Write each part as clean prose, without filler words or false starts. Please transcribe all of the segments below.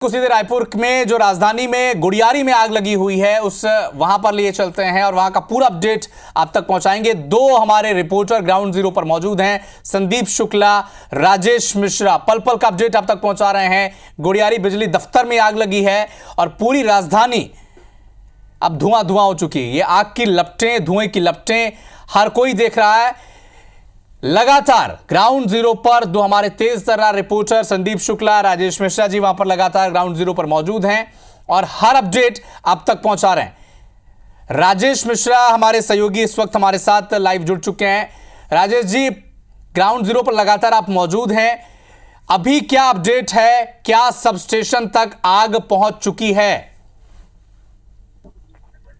को सीधे रायपुर में जो राजधानी में गुड़ियारी में आग लगी हुई है उस वहां पर लिए चलते हैं और वहां का पूरा अपडेट आप तक पहुंचाएंगे। दो हमारे रिपोर्टर ग्राउंड जीरो पर मौजूद हैं, संदीप शुक्ला, राजेश मिश्रा, पल पल का अपडेट आप तक पहुंचा रहे हैं। गुड़ियारी बिजली दफ्तर में आग लगी है और पूरी राजधानी अब धुआं धुआं हो चुकी है। ये आग की लपटें, धुएं की लपटें हर कोई देख रहा है। लगातार ग्राउंड जीरो पर दो हमारे तेज तर्रार रिपोर्टर संदीप शुक्ला, राजेश मिश्रा जी वहां पर लगातार ग्राउंड जीरो पर मौजूद हैं और हर अपडेट आप तक पहुंचा रहे हैं। राजेश मिश्रा हमारे सहयोगी इस वक्त हमारे साथ लाइव जुड़ चुके हैं। राजेश जी, ग्राउंड जीरो पर लगातार आप मौजूद हैं, अभी क्या अपडेट है? क्या सब स्टेशन तक आग पहुंच चुकी है?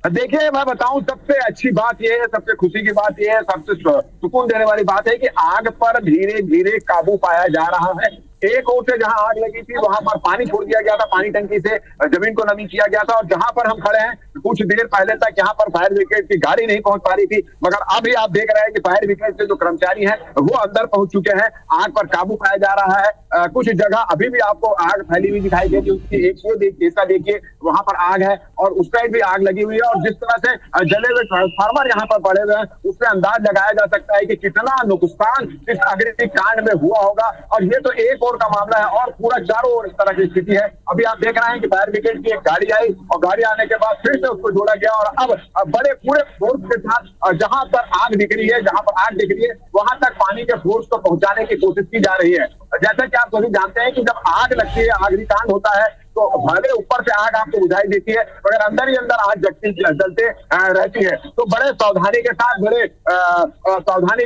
देखिए, मैं बताऊं, सबसे अच्छी बात यह है, सबसे खुशी की बात यह है, सबसे सुकून देने वाली बात है कि आग पर धीरे धीरे काबू पाया जा रहा है। एक ओर से जहां आग लगी थी वहां पर पानी छोड़ दिया गया था, पानी टंकी से जमीन को नमी किया गया था और जहां पर हम खड़े हैं कुछ देर पहले तक यहाँ पर फायर ब्रिगेड की गाड़ी नहीं पहुंच पा रही थी, मगर अभी आप देख रहे हैं कि फायर ब्रिगेड के जो कर्मचारी हैं वो अंदर पहुंच चुके हैं। आग पर काबू पाया जा रहा है। कुछ जगह अभी भी आपको आग फैली हुई दिखाई दे रही है। उसकी एक देखिए, वहां पर आग है और उस साइड भी आग लगी हुई है और जिस तरह से जले हुए ट्रांसफार्मर यहाँ पर पड़े हुए हैं उससे अंदाज लगाया जा सकता है कि कितना नुकसान इस अग्निकांड में हुआ होगा। और ये तो एक और का मामला है और पूरा चारों ओर इस तरह की स्थिति है। अभी आप देख रहे हैं कि फायर ब्रिगेड की एक गाड़ी आई और गाड़ी आने के बाद फिर से उसको जोड़ा गया और अब बड़े पूरे फोर्स के साथ जहां पर आग दिख रही है, जहां पर आग दिख रही है वहां तक पानी के फोर्स को पहुंचाने की कोशिश की जा रही है। जैसा कि आप सभी जानते हैं कि जब आग लगती है, अग्निकांड होता है तो भले ऊपर से आग आपको बुझाई देती है मगर अंदर ही अंदर आग जलते रहती है। तो बड़े सावधानी के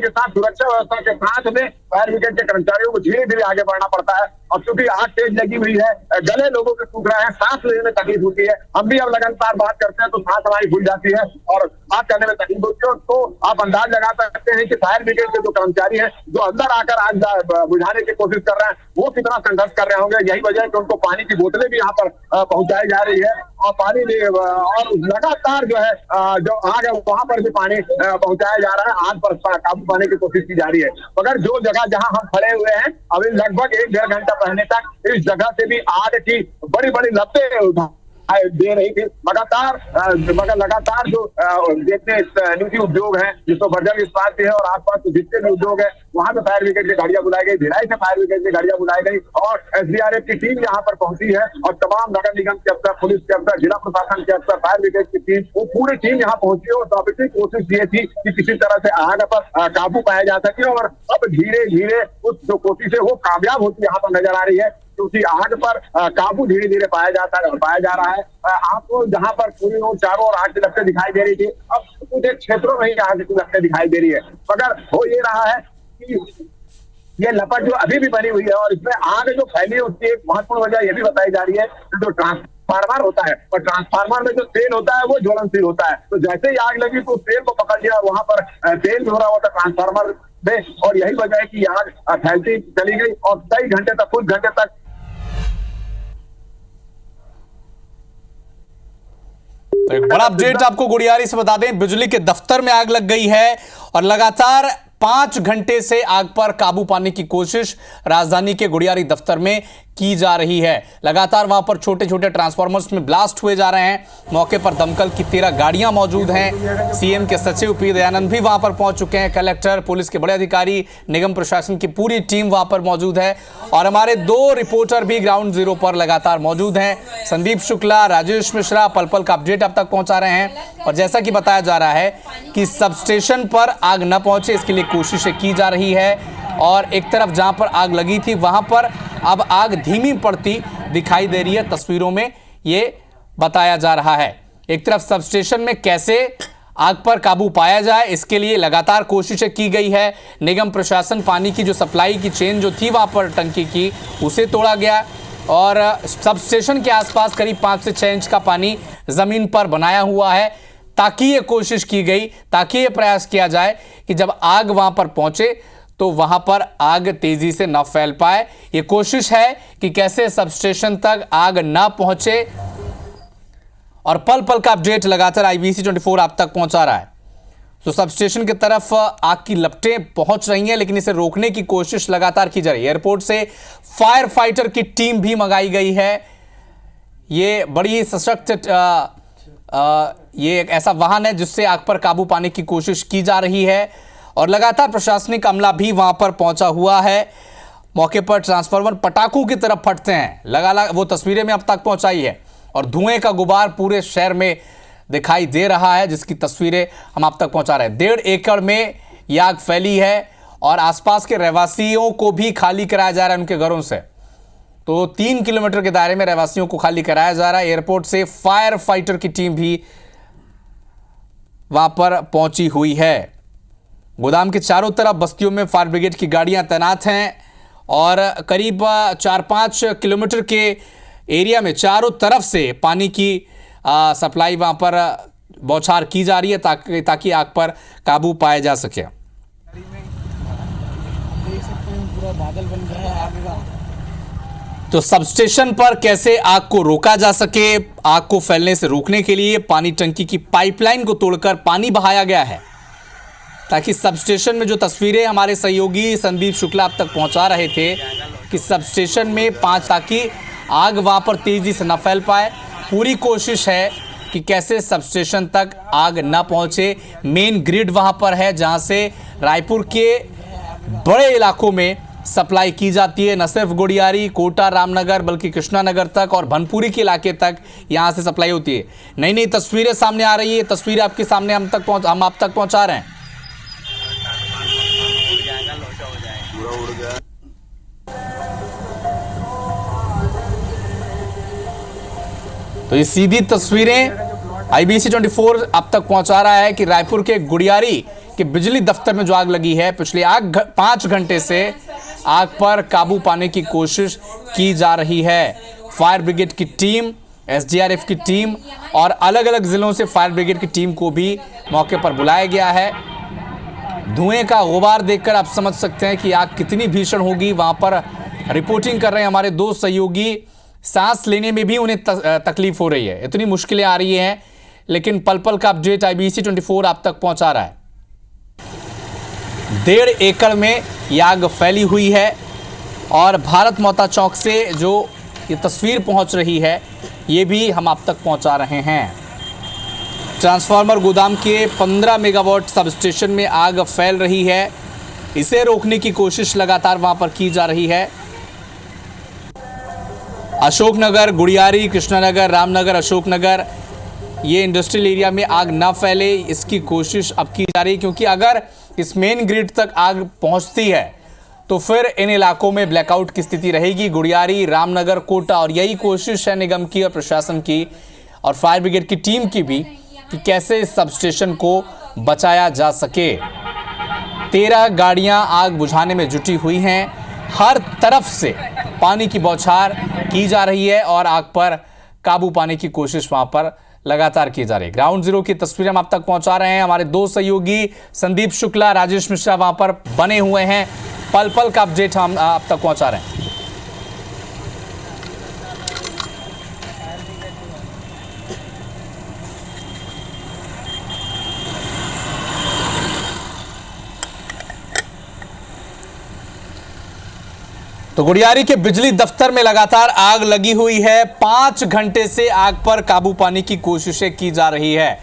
साथ सुरक्षा व्यवस्था के साथ में फायर ब्रिगेड के कर्मचारियों को धीरे धीरे आगे बढ़ना पड़ता है। और क्योंकि आग तेज लगी हुई है, गले लोगों के सूख रहे हैं, सांस लेने में तकलीफ होती है। हम भी अब लगातार बात करते हैं तो सांस हमारी भूल जाती है और बात करने में तकलीफ होती है। तो आप अंदाज लगा सकते हैं कि फायर ब्रिगेड के जो कर्मचारी हैं जो अंदर आकर आग बुझाने की कोशिश कर रहे हैं वो कितना संघर्ष कर रहे होंगे। यही वजह है कि उनको पानी की बोतलें भी यहाँ पर पहुंचाई जा रही है और पानी और लगातार जो है जो आग है वहां पर भी पानी पहुंचाया जा रहा है। आग पर काबू पाने की कोशिश की जा रही है। मगर जो जगह जहां हम खड़े हुए हैं अभी लगभग 1-1.5 घंटा पहले तक इस जगह से भी आग की बड़ी बड़ी लपटें दे रही थी। लगातार जो जितने निजी उद्योग हैं, जिसको बर्जर इस्पात है और आसपास जितने भी उद्योग है वहां पे फायर ब्रिगेड की गाड़ियां बुलाई गई, भिलाई से फायर ब्रिगेड की गाड़ियां बुलाई गई और एसडीआरएफ की टीम यहाँ पर पहुंची है और तमाम नगर निगम के अफसर, पुलिस के अफसर, जिला प्रशासन के अफसर, फायर ब्रिगेड की टीम, वो पूरी टीम यहाँ पहुंची है और काफी कोशिश ये थी कि किसी तरह से आग पर काबू पाया जा सके। और अब धीरे धीरे उस जो कोशिश है वो कामयाब होती यहाँ पर नजर आ रही है क्योंकि आग पर काबू धीरे धीरे पाया जा रहा है। आपको जहां पर पूरी ओर चारों ओर आग की लपटें दिखाई दे रही थी, अब कुछ क्षेत्रों में ही आग की लपटें दिखाई दे रही है। मगर हो ये रहा है कि ये लपट जो अभी भी बनी हुई है और इसमें आग जो फैली है उसकी एक महत्वपूर्ण वजह यह भी बताई जा रही है जो ट्रांसफार्मर होता है और ट्रांसफार्मर में जो तेल होता है वो ज्वलनशील होता है। तो जैसे ही आग लगी तो तेल को पकड़ लिया, वहां पर तेल हो रहा होता ट्रांसफार्मर में और यही वजह है कि आग फैलती चली गई और कई घंटे तक, कुछ घंटे तक। तो एक बड़ा अपडेट आपको गुड़ियारी से बता दें, बिजली के दफ्तर में आग लग गई है और लगातार 5 घंटे से आग पर काबू पाने की कोशिश राजधानी के गुड़ियारी दफ्तर में की जा रही है। लगातार वहां पर छोटे छोटे ट्रांसफार्मर्स में ब्लास्ट हुए जा रहे हैं। मौके पर दमकल की 13 गाड़ियां मौजूद हैं। सीएम के सचिव पी दयानंद भी वहां पर पहुंच चुके हैं। कलेक्टर, पुलिस के बड़े अधिकारी, निगम प्रशासन की पूरी टीम वहां पर मौजूद है और हमारे 2 रिपोर्टर भी ग्राउंड जीरो पर लगातार मौजूद हैं। संदीप शुक्ला, राजेश मिश्रा पल पल का अपडेट अब तक पहुंचा रहे हैं और जैसा कि बताया जा रहा है कि सब स्टेशन पर आग न पहुंचे इसके लिए कोशिशें की जा रही है और एक तरफ जहां पर आग लगी थी वहां पर अब आग धीमी पड़ती दिखाई दे रही है। तस्वीरों में ये बताया जा रहा है। एक तरफ सब स्टेशन में कैसे आग पर काबू पाया जाए इसके लिए लगातार कोशिशें की गई है। निगम प्रशासन, पानी की जो सप्लाई की चेन जो थी वहां पर टंकी की उसे तोड़ा गया और सब स्टेशन के आसपास करीब 5 से 6 इंच का पानी जमीन पर बनाया हुआ है ताकि ये कोशिश की गई, ताकि ये प्रयास किया जाए कि जब आग वहां पर पहुंचे तो वहां पर आग तेजी से न फैल पाए। ये कोशिश है कि कैसे सब स्टेशन तक आग न पहुंचे और पल पल का अपडेट लगातार IBC 24 आप तक पहुंचा रहा है। तो सब स्टेशन की तरफ आग की लपटें पहुंच रही हैं लेकिन इसे रोकने की कोशिश लगातार की जा रही है। एयरपोर्ट से फायर फाइटर की टीम भी मंगाई गई है ये बड़ी सशक्त ये एक ऐसा वाहन है जिससे आग पर काबू पाने की कोशिश की जा रही है और लगातार प्रशासनिक अमला भी वहां पर पहुंचा हुआ है। मौके पर ट्रांसफार्मर पटाखों की तरफ फटते हैं, लगा वो तस्वीरें में अब तक पहुंचाई है और धुएं का गुबार पूरे शहर में दिखाई दे रहा है, जिसकी तस्वीरें हम आप तक पहुंचा रहे हैं। 1.5 एकड़ में यह आग फैली है और आसपास के रहवासियों को भी खाली कराया जा रहा है उनके घरों से। तो 3 किलोमीटर के दायरे में रहवासियों को खाली कराया जा रहा है। एयरपोर्ट से फायर फाइटर की टीम भी वहां पर पहुंची हुई है। गोदाम के चारों तरफ बस्तियों में फायर ब्रिगेड की गाड़ियां तैनात हैं और करीब 4-5 किलोमीटर के एरिया में चारों तरफ से पानी की सप्लाई वहां पर बौछार की जा रही है ताकि आग पर काबू पाया जा सके। पूरा बादल बन गया है आग का। तो सबस्टेशन पर कैसे आग को रोका जा सके, आग को फैलने से रोकने के लिए पानी टंकी की पाइपलाइन को तोड़कर पानी बहाया गया है ताकि सबस्टेशन में जो तस्वीरें हमारे सहयोगी संदीप शुक्ला अब तक पहुंचा रहे थे कि सबस्टेशन में ताकि आग वहां पर तेजी से न फैल पाए। पूरी कोशिश है कि कैसे सबस्टेशन तक आग न पहुंचे। मेन ग्रिड वहां पर है जहां से रायपुर के बड़े इलाकों में सप्लाई की जाती है, न सिर्फ गुड़ियारी, कोटा, रामनगर बल्कि कृष्णानगर तक और भनपुरी के इलाके तक यहां से सप्लाई होती है। नई नई तस्वीरें सामने आ रही है, तस्वीरें आपके सामने हम आप तक पहुंचा रहे हैं। तो ये सीधी तस्वीरें IBC 24 अब तक पहुंचा रहा है कि रायपुर के गुड़ियारी के बिजली दफ्तर में जो आग लगी है, पिछले 5 घंटे से आग पर काबू पाने की कोशिश की जा रही है। फायर ब्रिगेड की टीम, SDRF की टीम और अलग अलग जिलों से फायर ब्रिगेड की टीम को भी मौके पर बुलाया गया है। धुएं का गुबार देखकर आप समझ सकते हैं कि आग कितनी भीषण होगी। वहां पर रिपोर्टिंग कर रहे हैं हमारे 2 सहयोगी, सांस लेने में भी उन्हें तकलीफ हो रही है, इतनी मुश्किलें आ रही हैं, लेकिन पल पल का अपडेट IBC 24 आप तक पहुंचा रहा है। 1.5 एकड़ में यह आग फैली हुई है और भारत माता चौक से जो ये तस्वीर पहुंच रही है ये भी हम आप तक पहुंचा रहे हैं। ट्रांसफार्मर गोदाम के 15 मेगावाट सबस्टेशन में आग फैल रही है, इसे रोकने की कोशिश लगातार वहां पर की जा रही है। अशोकनगर, गुड़ियारी, कृष्णानगर, रामनगर, अशोकनगर, ये इंडस्ट्रियल एरिया में आग ना फैले इसकी कोशिश अब की जा रही है, क्योंकि अगर इस मेन ग्रिड तक आग पहुंचती है तो फिर इन इलाकों में ब्लैकआउट की स्थिति रहेगी। गुड़ियारी, रामनगर, कोटा, और यही कोशिश है निगम की और प्रशासन की और फायर ब्रिगेड की टीम की भी कि कैसे इस सबस्टेशन को बचाया जा सके। 13 गाड़ियां आग बुझाने में जुटी हुई हैं, हर तरफ से पानी की बौछार की जा रही है और आग पर काबू पाने की कोशिश वहां पर लगातार की जा रही है। ग्राउंड जीरो की तस्वीरें हम आप तक पहुंचा रहे हैं। हमारे 2 सहयोगी संदीप शुक्ला, राजेश मिश्रा वहां पर बने हुए हैं, पल पल का अपडेट हम आप तक पहुंचा रहे हैं। तो गुड़ियारी के बिजली दफ्तर में लगातार आग लगी हुई है। 5 घंटे से आग पर काबू पाने की कोशिशें की जा रही है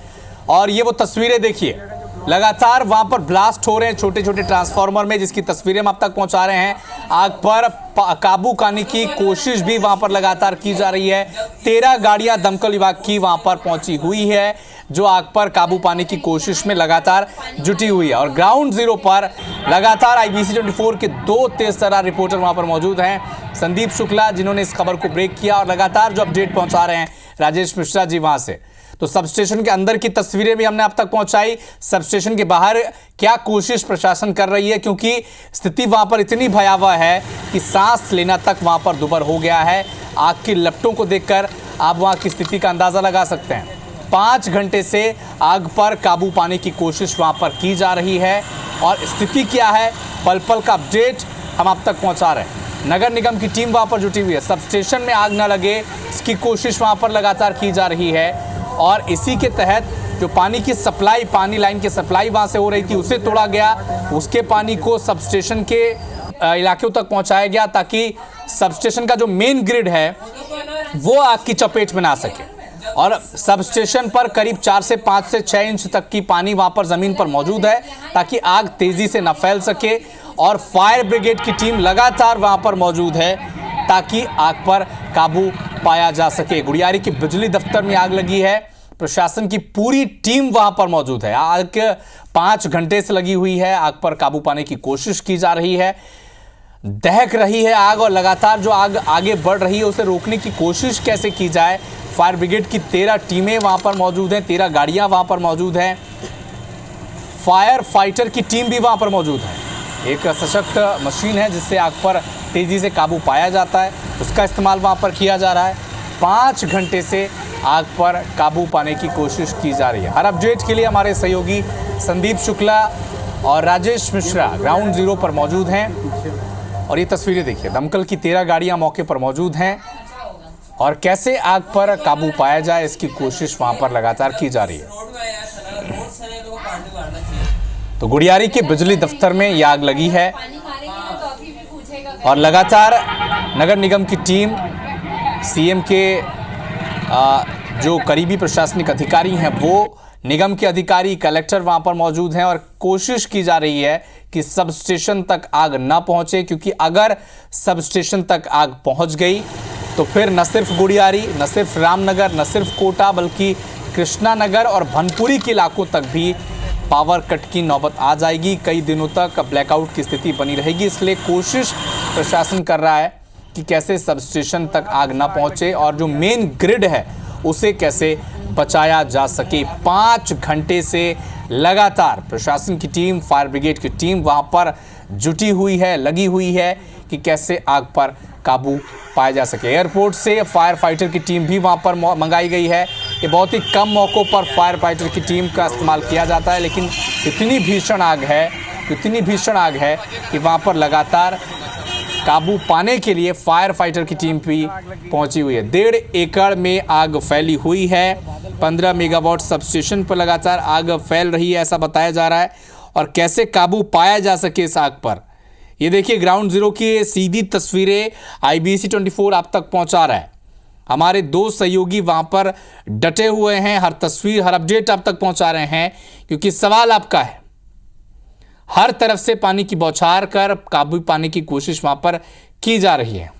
और ये वो तस्वीरें देखिए, लगातार वहां पर ब्लास्ट हो रहे हैं छोटे छोटे ट्रांसफार्मर में, जिसकी तस्वीरें हम आप तक पहुंचा रहे हैं। आग पर काबू पाने की कोशिश भी वहां पर लगातार की जा रही है। 13 गाड़ियां दमकल विभाग की वहां पर पहुंची हुई है जो आग पर काबू पाने की कोशिश में लगातार जुटी हुई है। और ग्राउंड जीरो पर लगातार IBC 24 के 2 तेजतर्रार रिपोर्टर वहां पर मौजूद हैं। संदीप शुक्ला, जिन्होंने इस खबर को ब्रेक किया, और लगातार जो अपडेट पहुंचा रहे हैं राजेश मिश्रा जी वहां से। तो सबस्टेशन के अंदर की तस्वीरें भी हमने आप तक पहुंचाई। सबस्टेशन के बाहर क्या कोशिश प्रशासन कर रही है, क्योंकि स्थिति वहां पर इतनी भयावह है कि सांस लेना तक वहां पर दुभर हो गया है। आग की लपटों को देखकर आप वहां की स्थिति का अंदाजा लगा सकते हैं। 5 घंटे से आग पर काबू पाने की कोशिश वहां पर की जा रही है और स्थिति क्या है, पल पल का अपडेट हम आप तक पहुंचा रहे हैं। नगर निगम की टीम वहां पर जुटी हुई है। सबस्टेशन में आग न लगे इसकी कोशिश वहां पर लगातार की जा रही है और इसी के तहत जो पानी की सप्लाई, पानी लाइन की सप्लाई वहां से हो रही थी, उसे तोड़ा गया। उसके पानी को सबस्टेशन के इलाकों तक पहुंचाया गया ताकि सबस्टेशन का जो मेन ग्रिड है वो आग की चपेट में ना आ सके। और सब स्टेशन पर करीब 4 से 5 से 6 इंच तक की पानी वहां पर जमीन पर मौजूद है ताकि आग तेजी से न फैल सके। और फायर ब्रिगेड की टीम लगातार वहां पर मौजूद है ताकि आग पर काबू पाया जा सके। गुड़ियारी के बिजली दफ्तर में आग लगी है, प्रशासन की पूरी टीम वहां पर मौजूद है। आग 5 घंटे से लगी हुई है, आग पर काबू पाने की कोशिश की जा रही है। दहक रही है आग और लगातार जो आग आगे बढ़ रही है उसे रोकने की कोशिश कैसे की जाए। फायर ब्रिगेड की 13 टीमें वहां पर मौजूद हैं, 13 गाड़ियां वहां पर मौजूद हैं, फायर फाइटर की टीम भी वहां पर मौजूद है। एक सशक्त मशीन है जिससे आग पर तेजी से काबू पाया जाता है, उसका इस्तेमाल वहां पर किया जा रहा है। 5 घंटे से आग पर काबू पाने की कोशिश की जा रही है। हर अपडेट के लिए हमारे सहयोगी संदीप शुक्ला और राजेश मिश्रा ग्राउंड जीरो पर मौजूद हैं। और ये तस्वीरें देखिए, दमकल की 13 गाड़ियां मौके पर मौजूद हैं और कैसे आग पर काबू पाया जाए इसकी कोशिश वहां पर लगातार की जा रही है। तो गुड़ियारी के बिजली दफ्तर में यह आग लगी है और लगातार नगर निगम की टीम, सीएम के जो करीबी प्रशासनिक अधिकारी हैं वो, निगम के अधिकारी, कलेक्टर वहां पर मौजूद हैं और कोशिश की जा रही है कि सब स्टेशन तक आग ना पहुंचे, क्योंकि अगर सब स्टेशन तक आग पहुंच गई तो फिर न सिर्फ गुड़ियारी, न सिर्फ रामनगर, न सिर्फ कोटा बल्कि कृष्णा नगर और भनपुरी के इलाकों तक भी पावर कट की नौबत आ जाएगी। कई दिनों तक ब्लैकआउट की स्थिति बनी रहेगी। इसलिए कोशिश प्रशासन कर रहा है कि कैसे सब स्टेशन तक आग ना पहुंचे और जो मेन ग्रिड है उसे कैसे बचाया जा सके। 5 घंटे से लगातार प्रशासन की टीम, फायर ब्रिगेड की टीम वहां पर जुटी हुई है, लगी हुई है कि कैसे आग पर काबू पाया जा सके। एयरपोर्ट से फायर फाइटर की टीम भी वहां पर मंगाई गई है। ये बहुत ही कम मौक़ों पर फायर फाइटर की टीम का इस्तेमाल किया जाता है, लेकिन इतनी भीषण आग है कि वहां पर लगातार काबू पाने के लिए फायर फाइटर की टीम भी पहुंची हुई है। 1.5 एकड़ में आग फैली हुई है। 15 मेगावाट सबस्टेशन पर लगातार आग फैल रही है, ऐसा बताया जा रहा है। और कैसे काबू पाया जा सके इस आग पर, ये देखिए ग्राउंड जीरो की सीधी तस्वीरें IBC 24 आप तक पहुंचा रहा है। हमारे 2 सहयोगी वहां पर डटे हुए हैं, हर तस्वीर, हर अपडेट आप तक पहुंचा रहे हैं, क्योंकि सवाल आपका है। हर तरफ से पानी की बौछार कर काबू पाने की कोशिश वहां पर की जा रही है।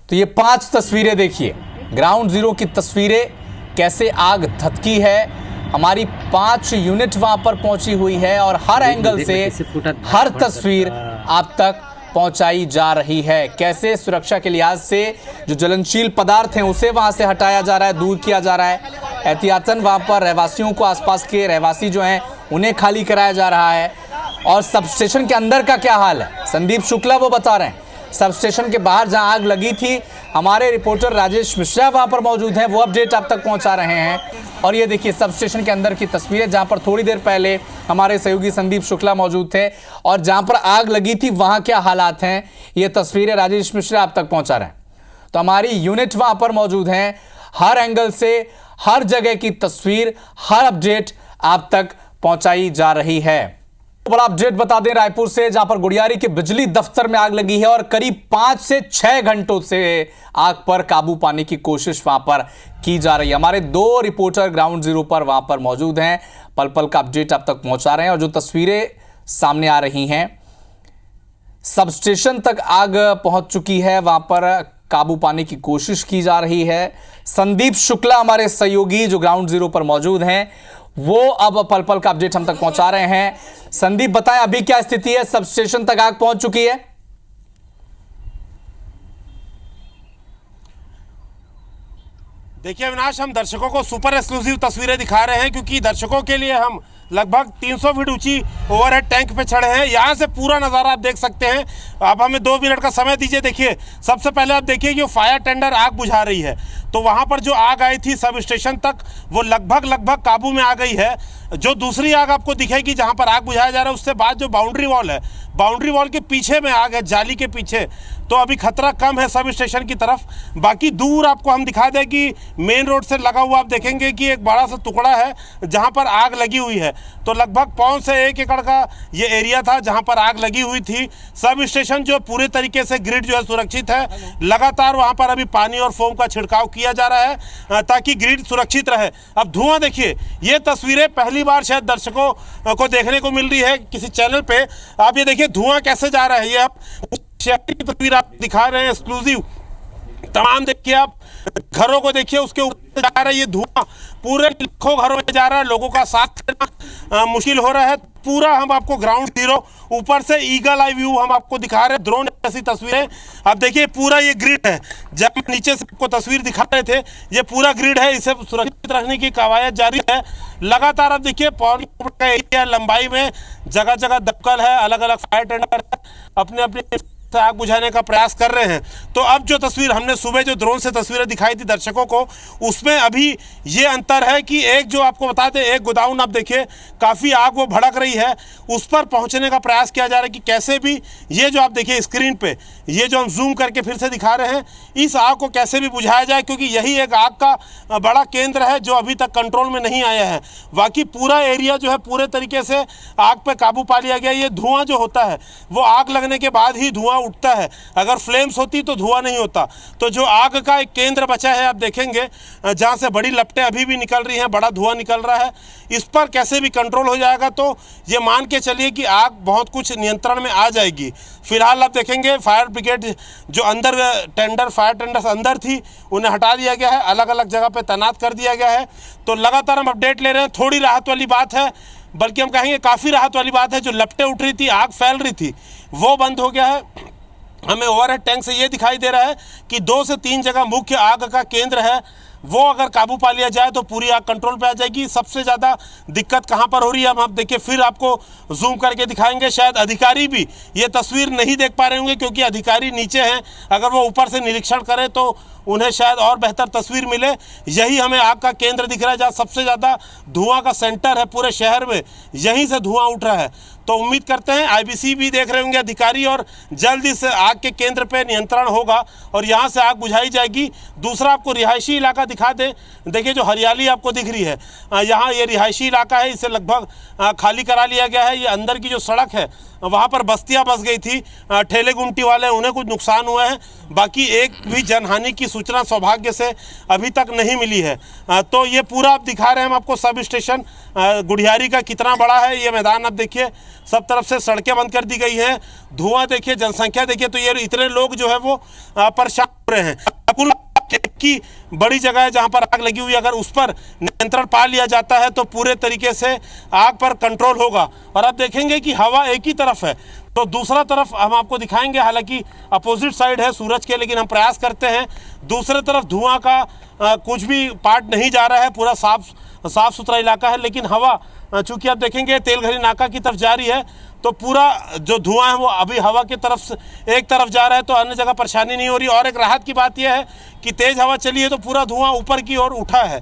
तो ये 5 तस्वीरें देखिए, ग्राउंड जीरो की तस्वीरें, कैसे आग धधकी है। हमारी 5 यूनिट वहां पर पहुंची हुई है और हर एंगल से हर तस्वीर आप तक पहुंचाई जा रही है। कैसे सुरक्षा के लिहाज से जो ज्वलनशील पदार्थ हैं उसे वहां से हटाया जा रहा है, दूर किया जा रहा है। एहतियातन वहां पर रहवासियों को, आसपास के रहवासी जो हैं उन्हें खाली कराया जा रहा है। और सब स्टेशन के अंदर का क्या हाल है, संदीप शुक्ला वो बता रहे हैं। सब स्टेशन के बाहर जहां आग लगी थी, हमारे रिपोर्टर राजेश मिश्रा वहां पर मौजूद हैं, वो अपडेट आप तक पहुंचा रहे हैं। और ये देखिए सब स्टेशन के अंदर की तस्वीरें, जहां पर थोड़ी देर पहले हमारे सहयोगी संदीप शुक्ला मौजूद थे और जहां पर आग लगी थी वहां क्या हालात हैं, ये तस्वीरें राजेश मिश्रा आप तक पहुंचा रहे हैं। तो हमारी यूनिट वहां पर मौजूद हैं, हर एंगल से हर जगह की तस्वीर, हर अपडेट आप तक पहुंचाई जा रही है। बड़ा अपडेट बता दें रायपुर से, जहां पर गुड़ियारी के बिजली दफ्तर में आग लगी है और करीब 5 से 6 घंटों से आग पर काबू पाने की कोशिश वहां पर की जा रही है। हमारे 2 रिपोर्टर ग्राउंड जीरो पर वहां पर मौजूद हैं, पल पल का अपडेट आप तक पहुंचा रहे हैं। और जो तस्वीरें सामने आ रही हैं, सब स्टेशन तक आग पहुंच चुकी है, वहां पर काबू पाने की कोशिश की जा रही है। संदीप शुक्ला हमारे सहयोगी जो ग्राउंड जीरो पर मौजूद हैं, वो अब पल पल का अपडेट हम तक पहुंचा रहे हैं। संदीप बताएं अभी क्या स्थिति है, सब स्टेशन तक आग पहुंच चुकी है? देखिए अविनाश, हम दर्शकों को सुपर एक्सक्लूसिव तस्वीरें दिखा रहे हैं, क्योंकि दर्शकों के लिए हम लगभग 300 फीट ऊंची ओवरहेड टैंक पे चढ़े हैं। यहाँ से पूरा नज़ारा आप देख सकते हैं। आप हमें 2 मिनट का समय दीजिए। देखिए सबसे पहले आप देखिए कि फायर टेंडर आग बुझा रही है, तो वहाँ पर जो आग आई थी सब स्टेशन तक, वो लगभग काबू में आ गई है। जो दूसरी आग आपको दिखेगी जहाँ पर आग बुझाया जा रहा है, उससे बाद जो बाउंड्री वॉल है, बाउंड्री वॉल के पीछे में आग है, जाली के पीछे, तो अभी खतरा कम है सब स्टेशन की तरफ। बाकी दूर आपको हम दिखा दें कि मेन रोड से लगा हुआ आप देखेंगे कि एक बड़ा सा टुकड़ा है जहाँ पर आग लगी हुई है। तो लगभग 5 से 1 एकड़ का ये एरिया था जहां पर आग लगी हुई थी। सब स्टेशन जो पूरे तरीके से ग्रिड जो है सुरक्षित है, लगातार वहां पर अभी पानी और फोम का छिड़काव किया जा रहा है ताकि ग्रिड सुरक्षित रहे। अब धुआं देखिए, ये तस्वीरें पहली बार शायद दर्शकों को देखने को मिल रही है किसी चैनल पे। आप ये देखिए धुआं कैसे जा रहा है, ये आप शहर की तस्वीर आप दिखा रहे हैं एक्सक्लूसिव। तमाम देखिए, आप घरों को देखिए, उसके ऊपर जा रहा है ये धुआं, पूरे लाखों घरों में जा रहा है। लोगों का साथ देना मुश्किल हो रहा है। पूरा हम आपको ग्राउंड जीरो ऊपर से ईगल आई व्यू हम आपको दिखा रहे हैं, ड्रोन जैसी तस्वीरें। अब देखिए पूरा ये ग्रिड है, जब नीचे से आपको तस्वीर दिखा रहे थे, ये पूरा ग्रिड है, इसे सुरक्षित रखने की कवायद जारी है लगातार। अब देखिए पौने का एरिया लंबाई में जगह जगह दमकल है, अलग अलग फायर टेंडर है, अपने अपने आग बुझाने का प्रयास कर रहे हैं। तो अब जो तस्वीर हमने सुबह जो ड्रोन से तस्वीरें दिखाई थी दर्शकों को, उसमें अभी ये अंतर है कि एक जो आपको बता दें, एक गोदाउन आप देखिए काफ़ी आग वो भड़क रही है, उस पर पहुंचने का प्रयास किया जा रहा है कि कैसे भी ये जो आप देखिए स्क्रीन पे, ये जो हम जूम करके फिर से दिखा रहे हैं, इस आग को कैसे भी बुझाया जाए, क्योंकि यही एक आग का बड़ा केंद्र है जो अभी तक कंट्रोल में नहीं आया है। बाकी पूरा एरिया जो है पूरे तरीके से आग पर काबू पा लिया गया। ये धुआं जो होता है वो आग लगने के बाद ही धुआं उठता है, अगर फ्लेम्स होती तो धुआं नहीं होता। तो जो आग का एक केंद्र बचा है, आप देखेंगे जहां से बड़ी लपटें अभी भी निकल रही हैं, बड़ा धुआं निकल रहा है, इस पर कैसे भी कंट्रोल हो जाएगा तो ये मान के चलिए कि आग बहुत कुछ नियंत्रण में आ जाएगी। फिलहाल आप देखेंगे फायर ब्रिगेड जो अंदर फायर टेंडर्स अंदर थी, उन्हें हटा दिया गया है, अलग अलग जगह पर तैनात कर दिया गया है। तो लगातार हम अपडेट ले रहे हैं। थोड़ी राहत वाली बात है, बल्कि हम कहेंगे काफ़ी राहत वाली बात है। जो लपटें उठ रही थी, आग फैल रही थी, वो बंद हो गया है। हमें ओवरहेड टैंक से ये दिखाई दे रहा है कि 2 से 3 जगह मुख्य आग का केंद्र है, वो अगर काबू पा लिया जाए तो पूरी आग कंट्रोल पे आ जाएगी। सबसे ज़्यादा दिक्कत कहाँ पर हो रही है हम देखिए फिर आपको जूम करके दिखाएंगे। शायद अधिकारी भी ये तस्वीर नहीं देख पा रहे होंगे क्योंकि अधिकारी नीचे हैं, अगर वो ऊपर से निरीक्षण करें तो उन्हें शायद और बेहतर तस्वीर मिले। यही हमें आग का केंद्र दिख रहा है जहाँ सबसे ज़्यादा धुआं का सेंटर है पूरे शहर में, यहीं से धुआं उठ रहा है। तो उम्मीद करते हैं आईबीसी भी देख रहे होंगे अधिकारी, और जल्द इस आग के केंद्र पे नियंत्रण होगा और यहाँ से आग बुझाई जाएगी। दूसरा आपको रिहायशी इलाका दिखा दें, देखिए जो हरियाली आपको दिख रही है, यहाँ ये रिहायशी इलाका है, इसे लगभग खाली करा लिया गया है। ये अंदर की जो सड़क है वहाँ पर बस्तियाँ बस गई थी, ठेले गुमटी वाले, उन्हें कुछ नुकसान हुआ है, बाकी एक भी जनहानि की सूचना सौभाग्य से अभी तक नहीं मिली है। तो ये पूरा आप दिखा रहे हैं हम आपको सब स्टेशन गुढ़ियारी का कितना बड़ा है। ये मैदान आप देखिए, सब तरफ से सड़कें बंद कर दी गई हैं, धुआं देखिए, जनसंख्या देखिए, तो ये इतने लोग जो है वो परेशान हो रहे हैं। कुल की बड़ी जगह है जहां पर आग लगी हुई है, अगर उस पर नियंत्रण पा लिया जाता है तो पूरे तरीके से आग पर कंट्रोल होगा। और आप देखेंगे कि हवा एक ही तरफ है, तो दूसरा तरफ हम आपको दिखाएंगे, हालांकि अपोजिट साइड है सूरज के, लेकिन हम प्रयास करते हैं दूसरे तरफ धुआं का कुछ भी पार्ट नहीं जा रहा है, पूरा साफ सुथरा इलाका है। लेकिन हवा चूंकि आप देखेंगे तेलघरी नाका की तरफ जा रही है, तो पूरा जो धुआं है वो अभी हवा की तरफ से एक तरफ जा रहा है, तो अन्य जगह परेशानी नहीं हो रही। और एक राहत की बात यह है कि तेज़ हवा चली है तो पूरा धुआं ऊपर की ओर उठा है।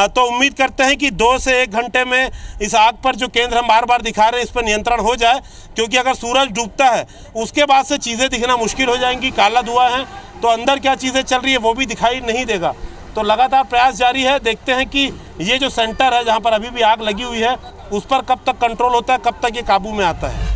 तो उम्मीद करते हैं कि 2 से 1 घंटे में इस आग पर जो केंद्र हम बार बार दिखा रहे हैं इस पर नियंत्रण हो जाए, क्योंकि अगर सूरज डूबता है उसके बाद से चीज़ें दिखना मुश्किल हो जाएंगी। काला धुआं है तो अंदर क्या चीज़ें चल रही है वो भी दिखाई नहीं देगा। तो लगातार प्रयास जारी है, देखते हैं कि ये जो सेंटर है जहाँ पर अभी भी आग लगी हुई है उस पर कब तक कंट्रोल होता है, कब तक ये काबू में आता है।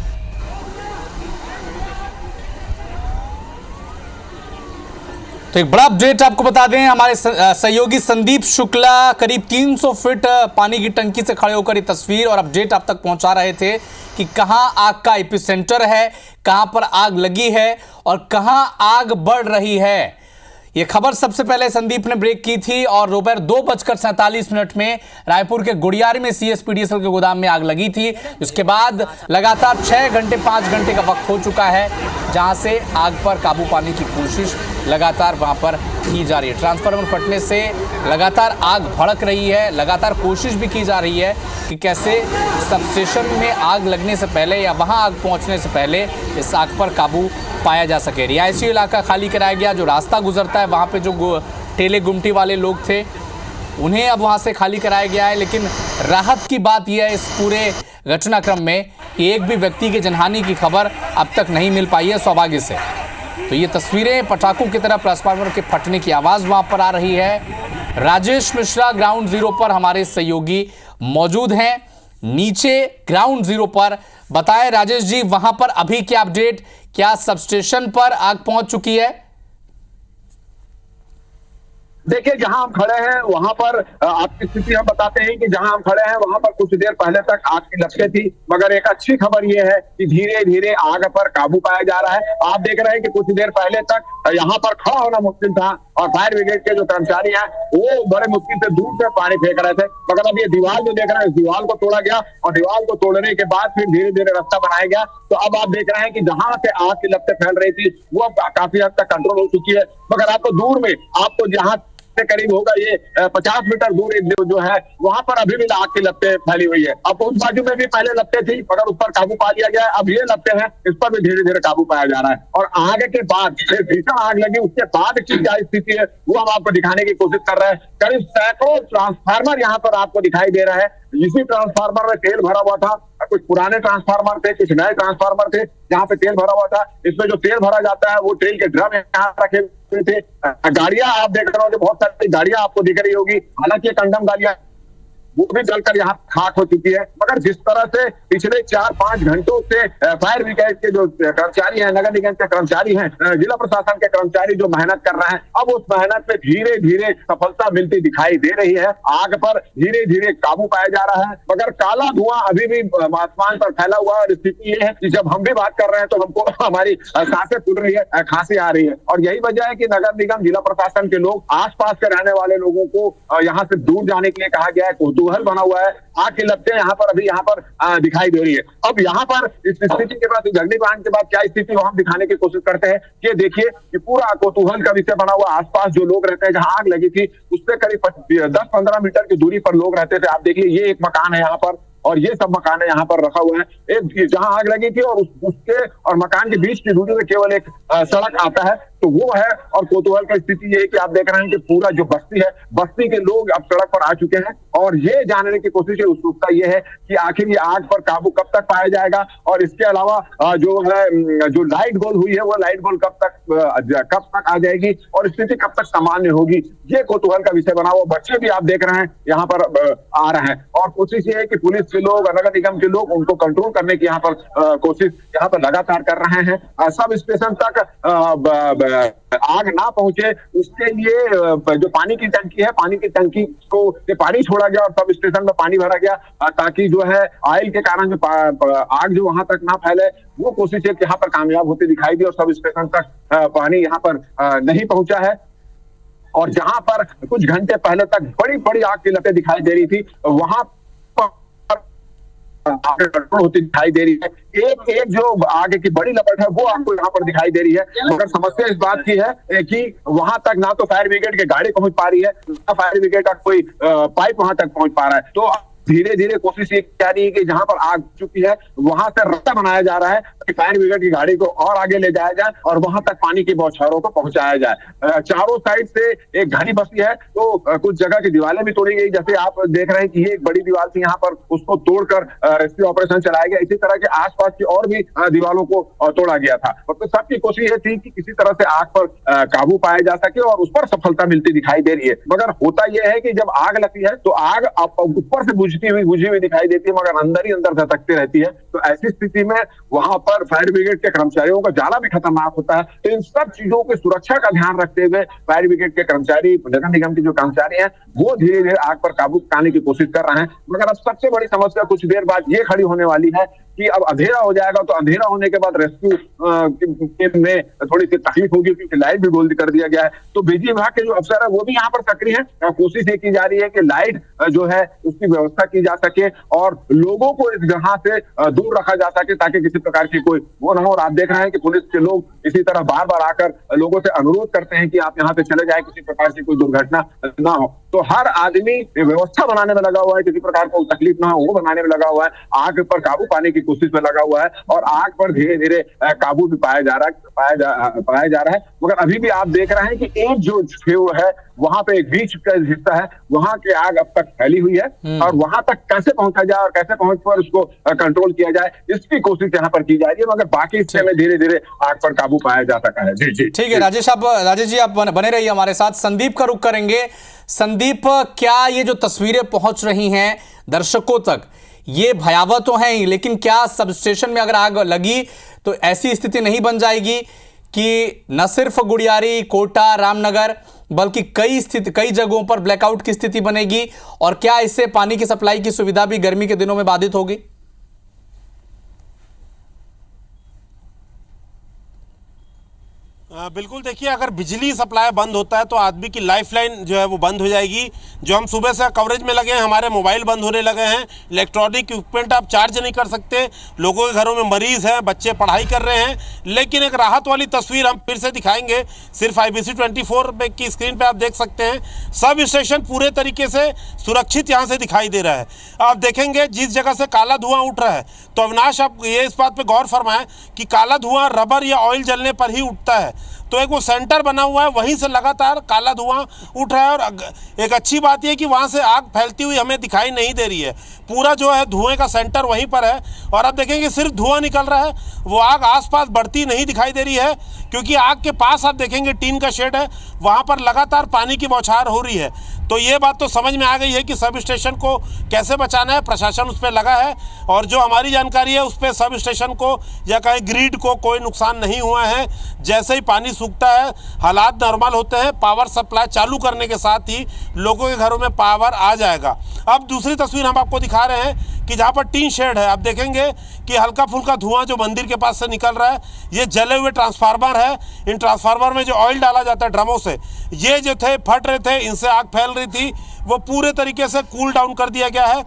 तो एक बड़ा अपडेट आपको बता दें, हमारे सहयोगी संदीप शुक्ला करीब 300 फीट पानी की टंकी से खड़े होकर ये तस्वीर और अपडेट आप तक पहुंचा रहे थे कि कहां आग का एपिसेंटर है, कहां पर आग लगी है और कहां आग बढ़ रही है। ये खबर सबसे पहले संदीप ने ब्रेक की थी और दोपहर 2:47 में रायपुर के गुड़ियारी में सीएसपीडीएसएल के गोदाम में आग लगी थी। उसके बाद लगातार 6 घंटे 5 घंटे का वक्त हो चुका है जहां से आग पर काबू पाने की कोशिश लगातार वहां पर की जा रही है। ट्रांसफार्मर फटने से लगातार आग भड़क रही है, लगातार कोशिश भी की जा रही है कि कैसे सबस्टेशन में आग लगने से पहले या वहां आग पहुंचने से पहले इस आग पर काबू पाया जा सके। रिहायशी इलाका खाली कराया गया, जो रास्ता गुजरता है वहाँ पे जो ठेले गुमटी वाले लोग थे उन्हें अब वहाँ से खाली कराया गया है। लेकिन राहत की बात यह है इस पूरे घटनाक्रम में कि एक भी व्यक्ति की जनहानि की खबर अब तक नहीं मिल पाई है सौभाग्य से। तो ये तस्वीरें पटाखों की तरह ट्रांसफार्मर के फटने की आवाज़ वहाँ पर आ रही है। राजेश मिश्रा ग्राउंड जीरो पर हमारे सहयोगी मौजूद हैं। नीचे ग्राउंड जीरो पर। बताएं राजेश जी, वहां पर अभी क्या अपडेट, क्या सबस्टेशन पर आग पहुंच चुकी है? देखिए, जहां हम खड़े हैं वहां पर आपकी स्थिति हम बताते हैं कि जहां हम खड़े हैं वहां पर कुछ देर पहले तक आग की लपटें थी, मगर एक अच्छी खबर यह है कि धीरे धीरे आग पर काबू पाया जा रहा है। आप देख रहे हैं कि कुछ देर पहले तक यहां पर खड़ा होना मुश्किल था और फायर ब्रिगेड के जो कर्मचारी हैं वो बड़े मुश्किल से दूर से पानी फेंक रहे थे, मगर अब ये दीवार जो देख रहे हैं इस दीवार को तोड़ा गया और दीवार को तोड़ने के बाद फिर धीरे धीरे रास्ता बनाया गया। तो अब आप देख रहे हैं कि जहां से आग की लपटें फैल रही थी वो अब काफी हद तक कंट्रोल हो चुकी है, मगर आपको दूर में आपको जहां से करीब होगा ये 50 मीटर दूर एक जो है वहां पर अभी भी आग की लपटें फैली हुई है। अब उस बाजू में भी पहले लपटें थी मगर उस पर काबू पा लिया गया है, अब ये लपटें हैं इस पर भी धीरे धीरे काबू पाया जा रहा है। और आगे के बाद भीषण आग लगी उसके बाद की क्या स्थिति है वो हम आपको दिखाने की कोशिश कर रहे हैं। करीब सैकड़ों ट्रांसफार्मर यहाँ पर आपको दिखाई दे रहा है। इसी ट्रांसफार्मर में तेल भरा हुआ था, कुछ पुराने ट्रांसफार्मर थे, कुछ नए ट्रांसफार्मर थे जहाँ पे तेल भरा हुआ था। इसमें जो तेल भरा जाता है वो तेल के ड्रम यहाँ रखे हुए थे। गाड़ियां आप देख रहे हो, बहुत सारी गाड़ियां आपको दिख रही होगी, हालांकि कंडम गाड़ियां वो भी जलकर यहाँ खाक हो चुकी है। मगर जिस तरह से पिछले 4-5 घंटों से फायर ब्रिगेड के जो कर्मचारी हैं, नगर निगम के कर्मचारी हैं, जिला प्रशासन के कर्मचारी जो मेहनत कर रहे हैं, अब उस मेहनत में धीरे धीरे सफलता मिलती दिखाई दे रही है। आग पर धीरे धीरे काबू पाया जा रहा है, मगर काला धुआं अभी भी आसमान पर फैला हुआ है। और स्थिति ये है कि जब हम भी बात कर रहे हैं तो हमको हमारी सांसें फूल रही है, खांसी आ रही है। और यही वजह है कि नगर निगम, जिला प्रशासन के लोग, आसपास के रहने वाले लोगों को यहाँ से दूर जाने के लिए कहा गया है। कौतूहल बना हुआ है, आग की लपटें यहाँ पर अभी यहाँ पर दिखाई दे रही है। अब यहाँ पर इस स्थिति के बाद, इस अग्निकांड के बाद क्या स्थिति वो हम दिखाने की कोशिश करते हैं। ये देखिए कि पूरा कौतूहल का विषय बना हुआ, आसपास जो लोग रहते हैं, जहां आग लगी थी उससे करीब 10-15 मीटर की दूरी पर लोग रहते थे। आप देखिए ये एक मकान है यहाँ पर और ये सब मकान यहाँ पर रखा हुआ है। एक जहां आग लगी थी और उसके और मकान के बीच की दूरी में केवल एक सड़क आता है, तो वो है। और कौतूहल की स्थिति ये है कि आप देख रहे हैं कि पूरा जो बस्ती है, बस्ती के लोग अब सड़क पर आ चुके हैं और ये जानने की कोशिश है, उत्सुकता ये है कि आखिर ये आग पर काबू कब तक पाया जाएगा। और इसके अलावा जो है जो लाइट गोल हुई है वो लाइट गोल कब तक आ जाएगी और स्थिति कब तक सामान्य होगी, ये कौतूहल का विषय बना हुआ। बच्चे भी आप देख रहे हैं यहाँ पर आ रहे हैं और कोशिश ये है कि पुलिस के लोग, नगर निगम के लोग उनको कंट्रोल करने की यहाँ पर कोशिश यहाँ पर लगातार कर रहे हैं। सब स्टेशन तक आग ना पहुंचे उसके लिए जो पानी की टंकी है, पानी की टंकी को पानी छोड़ा गया और सब स्टेशन में पानी भरा गया ताकि जो है ऑयल के कारण जो आग जो वहां तक ना फैले, वो कोशिश है कि यहाँ पर कामयाब होती दिखाई दी और सब स्टेशन तक पानी यहाँ पर नहीं पहुंचा है। और जहां पर कुछ घंटे पहले तक बड़ी बड़ी आग की लपटें दिखाई दे रही थी, वहां कंट्रोल होती दिखाई दे रही है। एक जो आगे की बड़ी लपट है वो आपको यहाँ पर दिखाई दे रही है, मगर समस्या इस बात की है कि वहां तक ना तो फायर ब्रिगेड की गाड़ी पहुंच पा रही है, ना फायर ब्रिगेड का कोई पाइप वहां तक पहुंच पा रहा है। तो धीरे धीरे कोशिश ये क्या रही है कि जहां पर आग चुकी है वहां से रास्ता बनाया जा रहा है कि फायर ब्रिगेड की गाड़ी को और आगे ले जाया जाए और वहां तक पानी की बौछारों को पहुंचाया जाए। चारों साइड से एक घनी बस्ती है, तो कुछ जगह की दीवारें भी तोड़ी गई। जैसे आप देख रहे हैं कि ये एक बड़ी दीवार थी, यहाँ पर उसको तोड़कर रेस्क्यू ऑपरेशन चलाया गया। इसी तरह के आसपास की और भी दीवारों को तोड़ा गया था। तो सबकी कोशिश ये थी कि किसी तरह से आग पर काबू पाया जा सके और उस पर सफलता मिलती दिखाई दे रही है। मगर होता यह है कि जब आग लगती है तो आग ऊपर से बुझी हुई दिखाई देती है, मगर अंदर ही अंदर धधकती रहती है। तो ऐसी स्थिति में वहां पर फायर ब्रिगेड के कर्मचारियों का जाना भी खतरनाक होता है। तो इन सब चीजों की सुरक्षा का ध्यान रखते हुए फायर ब्रिगेड के कर्मचारी, नगर निगम के जो कर्मचारी हैं, वो धीरे धीरे आग पर काबू पाने की कोशिश कर रहे हैं। मगर अब सबसे बड़ी समस्या कुछ देर बाद ये खड़ी होने वाली है कि अब अंधेरा हो जाएगा, तो अंधेरा होने के बाद रेस्क्यू में थोड़ी सी तकलीफ होगी क्योंकि लाइट भी गोल कर दिया गया है। तो बिजली विभाग के जो अफसर है वो भी यहाँ पर सक्रिय है। कोशिश ये की जा रही है कि लाइट जो है उसकी व्यवस्था की जा सके और लोगों को इस जगह से दूर रखा जा सके ताकि किसी प्रकार की कोई वो ना हो। और आप देख रहे हैं कि पुलिस के लोग इसी तरह बार बार आकर लोगों से अनुरोध करते हैं कि आप यहाँ से चले जाए, किसी प्रकार की कोई दुर्घटना ना हो। तो हर आदमी व्यवस्था बनाने में लगा हुआ है, किसी प्रकार को तकलीफ ना हो वो बनाने में लगा हुआ है, आग पर काबू पाने की कोशिश में लगा हुआ है और आग पर धीरे धीरे काबू भी पाया जा रहा है। मगर अभी भी आप देख रहे हैं कि एक जो फ्यूल है वहां पे एक बीच का हिस्सा है, वहां की आग अब तक फैली हुई है और वहां तक कैसे पहुंचा जाए और कैसे पहुंच कर उसको कंट्रोल किया जाए, इसकी कोशिश यहाँ पर की जा रही है। मगर बाकी हिस्से में धीरे धीरे आग पर काबू पाया जा सका है। जी जी ठीक है राजेश जी, आप बने रहिए हमारे साथ। संदीप का रुख करेंगे। संदीप, क्या ये जो तस्वीरें पहुंच रही हैं दर्शकों तक, ये भयावह तो है ही, लेकिन क्या सब स्टेशन में अगर आग लगी तो ऐसी स्थिति नहीं बन जाएगी कि न सिर्फ गुड़ियारी, कोटा, रामनगर बल्कि कई जगहों पर ब्लैकआउट की स्थिति बनेगी? और क्या इससे पानी की सप्लाई की सुविधा भी गर्मी के दिनों में बाधित होगी? बिल्कुल, देखिए अगर बिजली सप्लाई बंद होता है तो आदमी की लाइफलाइन जो है वो बंद हो जाएगी। जो हम सुबह से कवरेज में लगे हैं, हमारे मोबाइल बंद होने लगे हैं, इलेक्ट्रॉनिक इक्विपमेंट आप चार्ज नहीं कर सकते, लोगों के घरों में मरीज हैं, बच्चे पढ़ाई कर रहे हैं। लेकिन एक राहत वाली तस्वीर हम फिर से दिखाएंगे, सिर्फ IBC 24 की स्क्रीन पर आप देख सकते हैं। सब स्टेशन पूरे तरीके से सुरक्षित यहाँ से दिखाई दे रहा है। आप देखेंगे जिस जगह से काला धुआं उठ रहा है, तो अविनाश आप ये इस बात पर गौर फरमाएं कि काला धुआं रबर या ऑयल जलने पर ही उठता है। तो एक वो सेंटर बना हुआ है, वहीं से लगातार काला धुआं उठ रहा है। और एक अच्छी बात यह कि वहाँ से आग फैलती हुई हमें दिखाई नहीं दे रही है। पूरा जो है धुएं का सेंटर वहीं पर है। और अब देखेंगे सिर्फ धुआं निकल रहा है, वो आग आसपास बढ़ती नहीं दिखाई दे रही है, क्योंकि आग के पास आप देखेंगे टीन का शेड है, वहाँ पर लगातार पानी की बौछार हो रही है। तो ये बात तो समझ में आ गई है कि सब स्टेशन को कैसे बचाना है, प्रशासन उस पर लगा है। और जो हमारी जानकारी है उस पर सब स्टेशन को या कहीं ग्रिड को कोई नुकसान नहीं हुआ है। जैसे ही पानी सूखता है, हालात नॉर्मल होते हैं, पावर सप्लाई चालू करने के साथ ही लोगों के घरों में पावर आ जाएगा। अब दूसरी तस्वीर हम आपको दिखा रहे हैं कि जहाँ पर टीन शेड है, आप देखेंगे कि हल्का फुल्का धुआं जो मंदिर के पास से निकल रहा है, ये जले हुए ट्रांसफार्मर है। इन ट्रांसफार्मर में जो ऑयल डाला जाता है ड्रमों से, ये जो थे फट रहे थे, इनसे आग फैल रही थी, वो पूरे तरीके से कूल डाउन कर दिया गया है।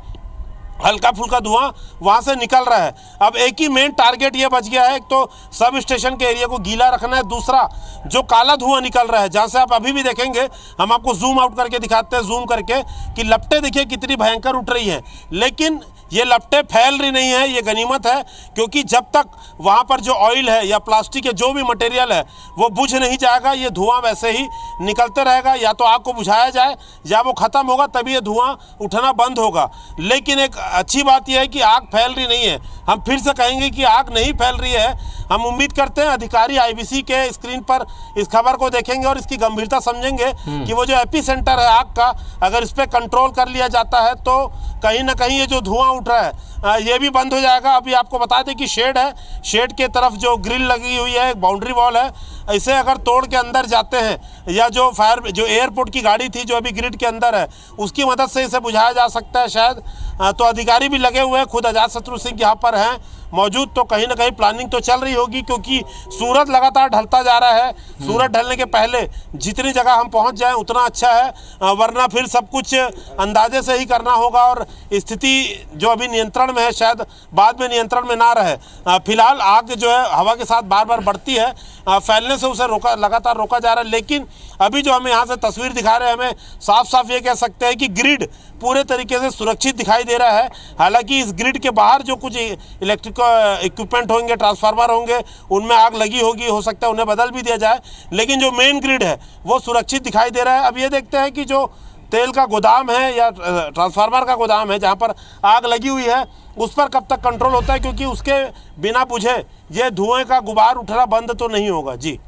हल्का फुल्का धुआं वहाँ से निकल रहा है। अब एक ही मेन टारगेट ये बच गया है, एक तो सब स्टेशन के एरिया को गीला रखना है, दूसरा जो काला धुआं निकल रहा है, जहाँ से आप अभी भी देखेंगे, हम आपको जूम आउट करके दिखाते हैं, जूम करके, कि लपटें देखिए कितनी भयंकर उठ रही हैं। लेकिन ये लपटें फैल रही नहीं है, ये गनीमत है, क्योंकि जब तक वहाँ पर जो ऑयल है या प्लास्टिक या जो भी मटेरियल है वो बुझ नहीं जाएगा, ये धुआं वैसे ही निकलते रहेगा। या तो आग को बुझाया जाए या वो ख़त्म होगा, तभी ये धुआं उठना बंद होगा। लेकिन एक अच्छी बात यह है कि आग फैल रही नहीं है। हम फिर से कहेंगे कि आग नहीं फैल रही है। हम उम्मीद करते हैं अधिकारी IBC के स्क्रीन पर इस खबर को देखेंगे और इसकी गंभीरता समझेंगे कि वो जो एपी सेंटर है आग का, अगर इस पर कंट्रोल कर लिया जाता है तो कहीं ना कहीं ये जो धुआं उठ रहा है ये भी बंद हो जाएगा। अभी आपको बता दें कि शेड है, शेड के तरफ जो ग्रिल लगी हुई है, एक बाउंड्री वॉल है, इसे अगर तोड़ के अंदर जाते हैं या जो जो एयरपोर्ट की गाड़ी थी जो अभी ग्रिड के अंदर है, उसकी मदद से इसे बुझाया जा सकता है शायद। तो अधिकारी भी लगे हुए हैं, खुद अजातशत्रु सिंह यहाँ पर हैं मौजूद, तो कहीं ना कहीं प्लानिंग तो चल रही होगी, क्योंकि सूरज लगातार ढलता जा रहा है। सूरज ढलने के पहले जितनी जगह हम पहुंच जाएं उतना अच्छा है, वरना फिर सब कुछ अंदाजे से ही करना होगा और स्थिति जो अभी नियंत्रण में है शायद बाद में नियंत्रण में ना रहे। फिलहाल आग जो है हवा के साथ बार बार बढ़ती है, फैलने से उसे लगातार रोका जा रहा है। लेकिन अभी जो हमें यहाँ से तस्वीर दिखा रहे हैं, हमें साफ साफ ये कह सकते हैं कि ग्रिड पूरे तरीके से सुरक्षित दिखाई दे रहा है। हालांकि इस ग्रिड के बाहर जो कुछ इलेक्ट्रिक इक्विपमेंट होंगे, ट्रांसफार्मर होंगे, उनमें आग लगी होगी, हो सकता है उन्हें बदल भी दिया जाए, लेकिन जो मेन ग्रिड है वो सुरक्षित दिखाई दे रहा है। अब ये देखते हैं कि जो तेल का गोदाम है या ट्रांसफार्मर का गोदाम है जहाँ पर आग लगी हुई है, उस पर कब तक कंट्रोल होता है, क्योंकि उसके बिना बुझे ये धुएं का गुबार उठना बंद तो नहीं होगा। जी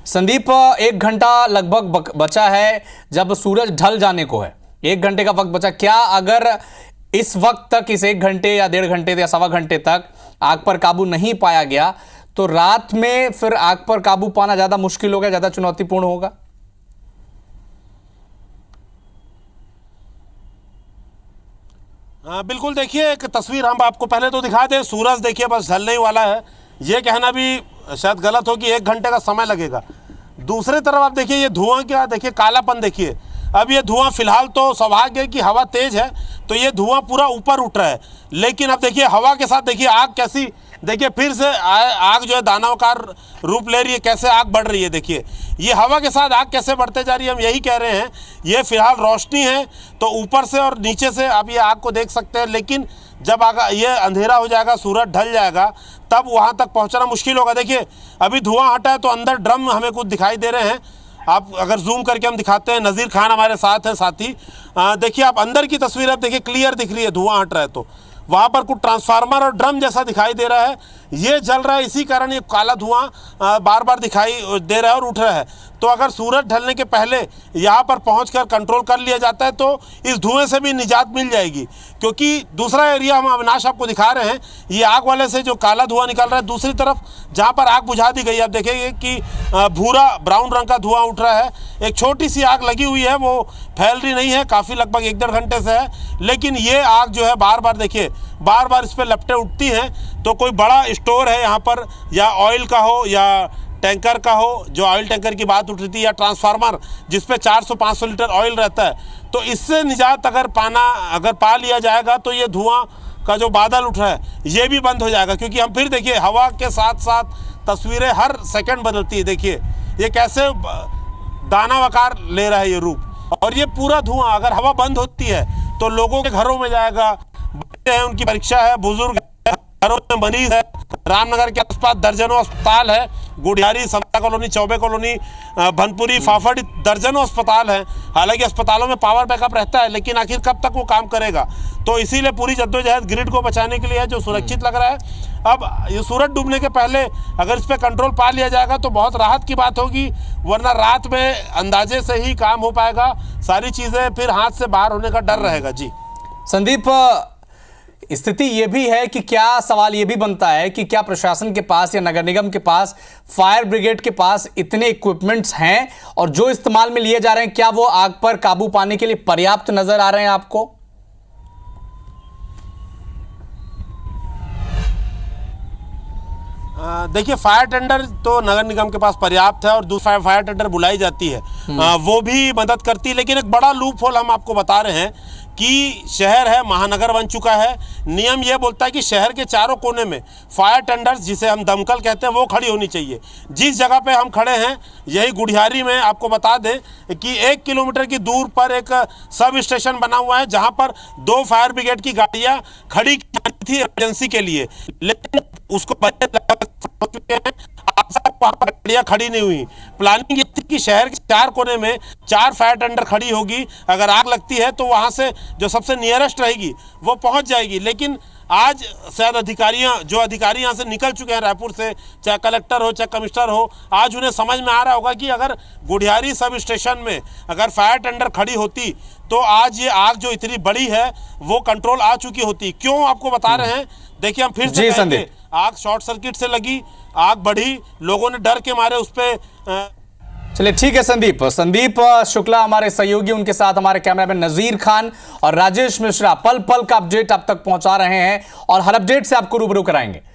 संदीप, 1 घंटा लगभग बचा है जब सूरज ढल जाने को है, 1 घंटे का वक्त बचा। क्या अगर इस वक्त तक, इस 1 घंटे या 1.5 घंटे या सवा घंटे तक आग पर काबू नहीं पाया गया, तो रात में फिर आग पर काबू पाना ज्यादा मुश्किल होगा, ज्यादा चुनौतीपूर्ण होगा? हाँ बिल्कुल, देखिए एक तस्वीर हम आपको पहले तो दिखा दें। सूरज देखिए बस ढलने ही वाला है, ये कहना भी शायद गलत हो कि 1 घंटे का समय लगेगा। दूसरी तरफ आप देखिए ये धुआं क्या, देखिए कालापन देखिए। अब ये धुआं फिलहाल तो सौभाग्य है कि हवा तेज है, तो ये धुआं पूरा ऊपर उठ रहा है, लेकिन अब देखिए हवा के साथ देखिए आग कैसी, देखिए फिर से आग जो है दानवकार रूप ले रही है, कैसे आग बढ़ रही है। देखिए ये हवा के साथ आग कैसे बढ़ते जा रही है, हम यही कह रहे हैं। ये फिलहाल रोशनी है तो ऊपर से और नीचे से आप ये आग को देख सकते हैं, लेकिन जब ये अंधेरा हो जाएगा, सूरज ढल जाएगा, तब वहाँ तक पहुँचना मुश्किल होगा। देखिए अभी धुआं हटा है तो अंदर ड्रम हमें कुछ दिखाई दे रहे हैं, आप अगर जूम करके हम दिखाते हैं, नज़ीर खान हमारे साथ है साथी। देखिए आप अंदर की तस्वीर आप देखिए क्लियर दिख रही है, धुआं हट रहा है तो वहाँ पर कुछ ट्रांसफार्मर और ड्रम जैसा दिखाई दे रहा है। ये जल रहा है, इसी कारण ये काला धुआं बार बार दिखाई दे रहा है और उठ रहा है। तो अगर सूरज ढलने के पहले यहाँ पर पहुंचकर कंट्रोल कर लिया जाता है तो इस धुएं से भी निजात मिल जाएगी। क्योंकि दूसरा एरिया हम अविनाश आपको दिखा रहे हैं, ये आग वाले से जो काला धुआं निकल रहा है, दूसरी तरफ जहाँ पर आग बुझा दी गई, आप देखेंगे कि भूरा ब्राउन रंग का धुआं उठ रहा है। एक छोटी सी आग लगी हुई है, वो फैल रही नहीं है, काफ़ी लगभग 1-1.5 घंटे से है, लेकिन ये आग जो है बार बार देखिए बार बार इस पर लपटें उठती हैं। तो कोई बड़ा स्टोर है यहाँ पर, या ऑयल का हो या टैंकर का हो, जो ऑयल टैंकर की बात उठ रही थी, या ट्रांसफार्मर जिस पे 400-500 लीटर ऑयल रहता है, तो इससे निजात अगर पा लिया जाएगा तो ये धुआं का जो बादल उठ रहा है ये भी बंद हो जाएगा। क्योंकि हम फिर देखिए हवा के साथ साथ तस्वीरें हर सेकंड बदलती है, देखिए ये कैसे दानावाकार ले रहा है ये रूप। और ये पूरा धुआं अगर हवा बंद होती है तो लोगों के घरों में जाएगा, बच्चे हैं उनकी परीक्षा है, बुजुर्ग घरों में मरीज है। रामनगर के आसपास दर्जनों अस्पताल है, गुडियारी, समता कॉलोनी, चौबे कॉलोनी, भनपुरी, फाफड़, दर्जनों अस्पताल हैं। हालांकि अस्पतालों में पावर बैकअप रहता है, लेकिन आखिर कब तक वो काम करेगा। तो इसीलिए पूरी जद्दोजहद ग्रिड को बचाने के लिए है, जो सुरक्षित लग रहा है। अब ये सूरज डूबने के पहले अगर इस पर कंट्रोल पा लिया जाएगा तो बहुत राहत की बात होगी, वरना रात में अंदाजे से ही काम हो पाएगा, सारी चीज़ें फिर हाथ से बाहर होने का डर रहेगा। जी संदीप, स्थिति ये भी है कि क्या सवाल ये भी बनता है कि क्या प्रशासन के पास या नगर निगम के पास, फायर ब्रिगेड के पास इतने इक्विपमेंट्स हैं और जो इस्तेमाल में लिए जा रहे हैं, क्या वो आग पर काबू पाने के लिए पर्याप्त नजर आ रहे हैं आपको? देखिए फायर टेंडर तो नगर निगम के पास पर्याप्त है और दूसरा फायर टेंडर बुलाई जाती है, वो भी मदद करती है। लेकिन एक बड़ा लूप होल हम आपको बता रहे हैं कि शहर है, महानगर बन चुका है, नियम ये बोलता है कि शहर के चारों कोने में फायर टेंडर्स, जिसे हम दमकल कहते हैं, वो खड़ी होनी चाहिए। जिस जगह पे हम खड़े हैं यही गुडियारी में, आपको बता दें कि 1 किलोमीटर की दूर पर एक सब स्टेशन बना हुआ है, जहाँ पर 2 फायर ब्रिगेड की गाड़ियाँ खड़ी थी इमरजेंसी के लिए, लेकिन उसको बजट लगा चुके हैं, गाड़ियाँ खड़ी नहीं हुई। प्लानिंग ये थी कि शहर के 4 कोने में 4 फायर टेंडर खड़ी होगी, अगर आग लगती है तो वहाँ से जो सबसे नियरेस्ट रहेगी वो पहुँच जाएगी। लेकिन आज शायद अधिकारी यहाँ से निकल चुके हैं रायपुर से, चाहे कलेक्टर हो चाहे कमिश्नर हो, आज उन्हें समझ में आ रहा होगा कि अगर गुडियारी सब स्टेशन में अगर फायर टेंडर खड़ी होती तो आज ये आग जो इतनी बड़ी है वो कंट्रोल आ चुकी होती। क्यों आपको बता रहे हैं, देखिए हम फिर से कहेंगे, आग शॉर्ट सर्किट से लगी, आग बढ़ी, लोगों ने डर के मारे उस पर। चलिए ठीक है संदीप शुक्ला हमारे सहयोगी, उनके साथ हमारे कैमरामैन नजीर खान और राजेश मिश्रा पल पल का अपडेट आप तक पहुंचा रहे हैं और हर अपडेट से आपको रूबरू कराएंगे।